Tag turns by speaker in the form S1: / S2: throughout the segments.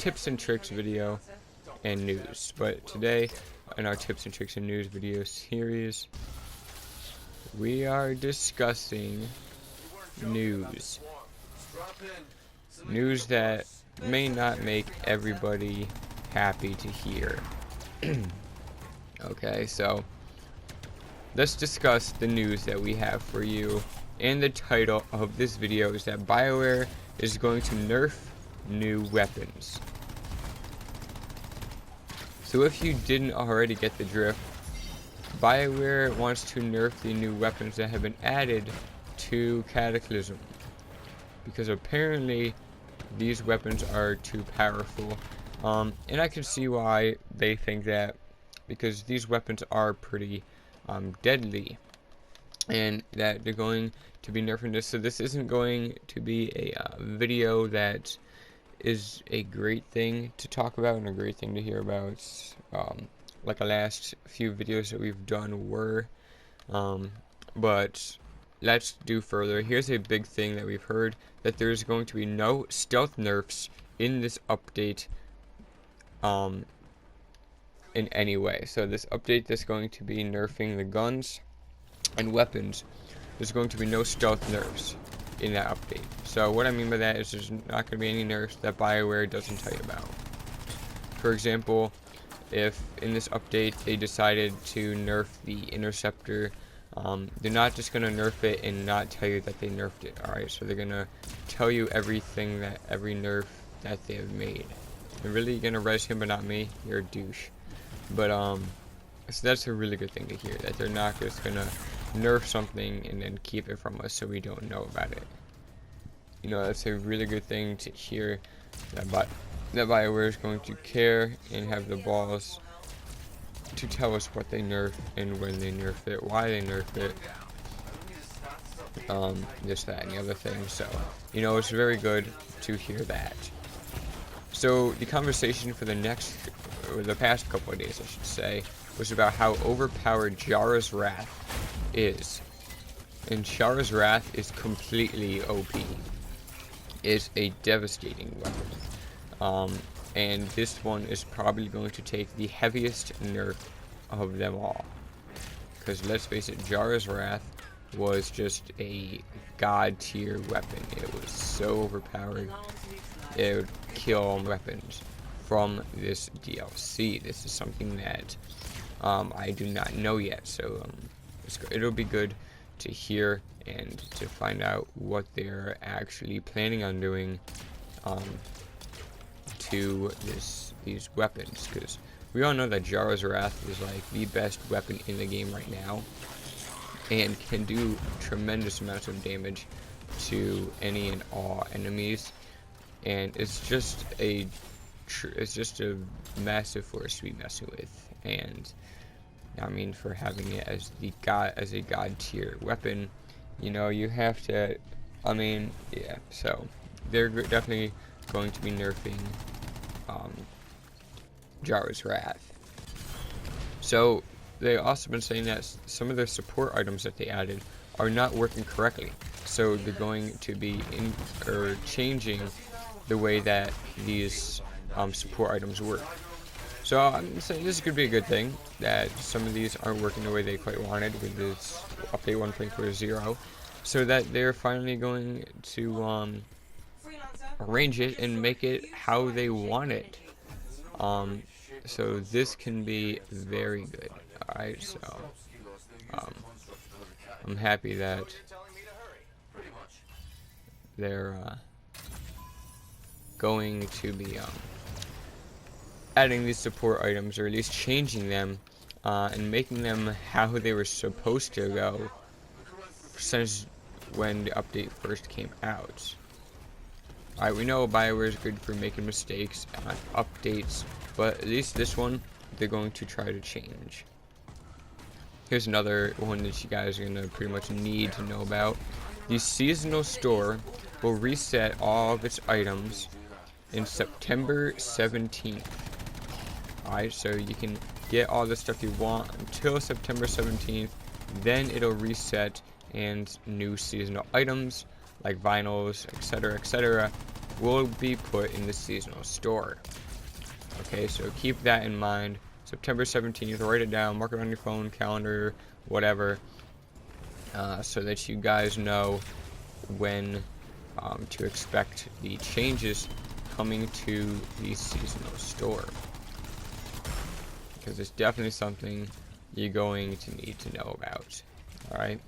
S1: tips and tricks video and news. But today, in our tips and tricks and news video series, we are discussing news. News that may not make everybody happy to hear. Okay, so let's discuss the news that we have for you. And the title of this video is that Bioware is going to nerf new weapons. So if you didn't already get the drift, Bioware wants to nerf the new weapons that have been added to Cataclysm, because apparently these weapons are too powerful. And I can see why they think that, because these weapons are pretty deadly, and that they're going to be nerfing this. So this isn't going to be a video that is a great thing to talk about and a great thing to hear about, like the last few videos that we've done were. But let's do further. Here's a big thing that we've heard, that there's going to be no stealth nerfs in this update in any way. So this update that's going to be nerfing the guns and weapons, there's going to be no stealth nerfs in that update. So what I mean by that is there's not going to be any nerfs that Bioware doesn't tell you about. For example, if in this update they decided to nerf the interceptor, they're not just going to nerf it and not tell you that they nerfed it. Alright, so they're going to tell you everything, that every nerf that they have made. They're really going to res him but not me? You're a douche. But so that's a really good thing to hear, that they're not just going to nerf something and then keep it from us so we don't know about it. You know, that's a really good thing to hear, that Bioware is going to care and have the balls to tell us what they nerf and when they nerf it, why they nerf it, this, that, and the other thing. So, you know, it's very good to hear that. So the conversation for the past couple of days, I should say, was about how overpowered Jarra's Wrath is. And Jarra's Wrath is completely OP. It's a devastating weapon. And this one is probably going to take the heaviest nerf of them all. Because let's face it, Jarra's Wrath was just a god tier weapon. It was so overpowered. It would kill weapons from this DLC. This is something that I do not know yet. So it'll be good to hear and to find out what they're actually planning on doing to these weapons, because we all know that Jarra's Wrath is like the best weapon in the game right now and can do tremendous amounts of damage to any and all enemies, and it's just a massive force to be messing with. And I mean, for having it as a god tier weapon, you know, you have to, I mean, yeah, so they're definitely going to be nerfing Jarra's Wrath. So they also been saying that some of their support items that they added are not working correctly, so they're going to be changing the way that these support items work. So I'm saying this could be a good thing, that some of these aren't working the way they quite wanted with this update 1.40, so that they're finally going to arrange it and make it how they want it. So this can be very good. Alright, so I'm happy that they're going to be adding these support items, or at least changing them and making them how they were supposed to go since when the update first came out. Alright, we know Bioware is good for making mistakes on updates, but at least this one they're going to try to change. Here's another one that you guys are going to pretty much need to know about. The seasonal store will reset all of its items in September 17th. Alright, so you can get all the stuff you want until September 17th, then it'll reset and new seasonal items like vinyls, etc., will be put in the seasonal store. Okay, so keep that in mind. September 17th, write it down, mark it on your phone, calendar, whatever, so that you guys know when to expect the changes coming to the seasonal store. Because it's definitely something you're going to need to know about. Alright?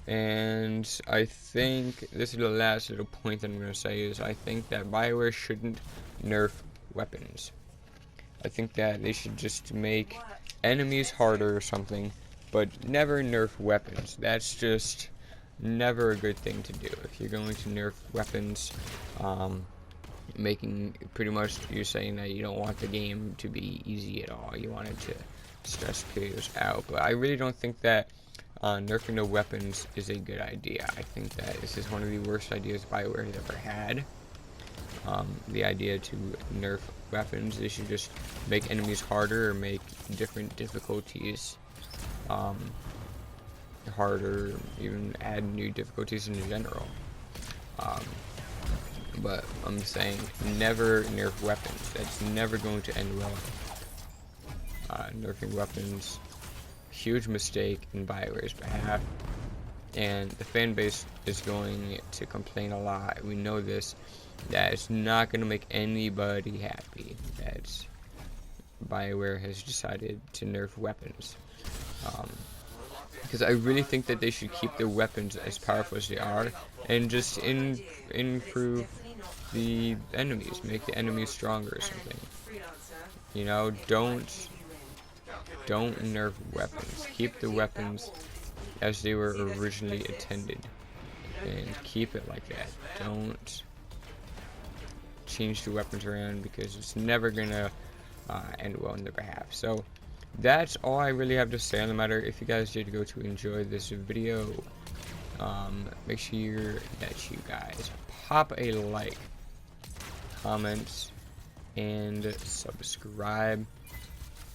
S1: And I think this is the last little point that I'm going to say is I think that Bioware shouldn't nerf weapons. I think that they should just make enemies harder or something, but never nerf weapons. That's just never a good thing to do. If you're going to nerf weapons, making pretty much you're saying that you don't want the game to be easy at all. You want it to stress players out. But I really don't think that nerfing the weapons is a good idea. I think that this is one of the worst ideas Bioware has ever had. The idea to nerf weapons, they should just make enemies harder or make different difficulties harder, even add new difficulties in general. But I'm saying never nerf weapons. That's never going to end well. Nerfing weapons, huge mistake in Bioware's behalf, and the fan base is going to complain a lot. We know this. That it's not going to make anybody happy. That Bioware has decided to nerf weapons. Because I really think that they should keep their weapons as powerful as they are, and just improve the enemies, make the enemies stronger or something. You know, don't nerf weapons. Keep the weapons as they were originally intended, and keep it like that. Don't change the weapons around, because it's never gonna end well on their behalf. So that's all I really have to say on the matter. If you guys did go to enjoy this video, make sure that you guys pop a like, comment, and subscribe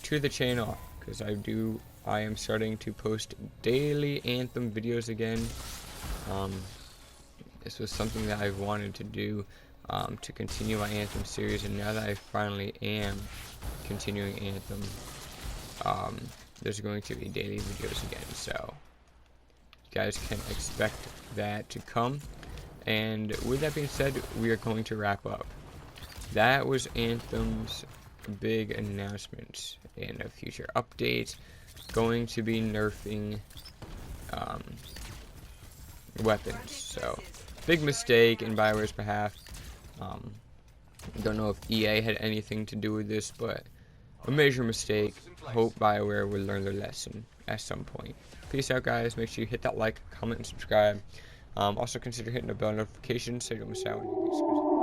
S1: to the channel, because I am starting to post daily Anthem videos again. This was something that I've wanted to do, to continue my Anthem series, and now that I finally am continuing Anthem, there's going to be daily videos again, so you guys can expect that to come. And with that being said, we are going to wrap up. That was Anthem's big announcement in a future update, going to be nerfing weapons. So big mistake in Bioware's behalf. Don't know if EA had anything to do with this, but a major mistake. Hope Bioware will learn their lesson at some point. Peace out, guys. Make sure you hit that like, comment, and subscribe. Also consider hitting the bell notification so you don't miss out on any exclusive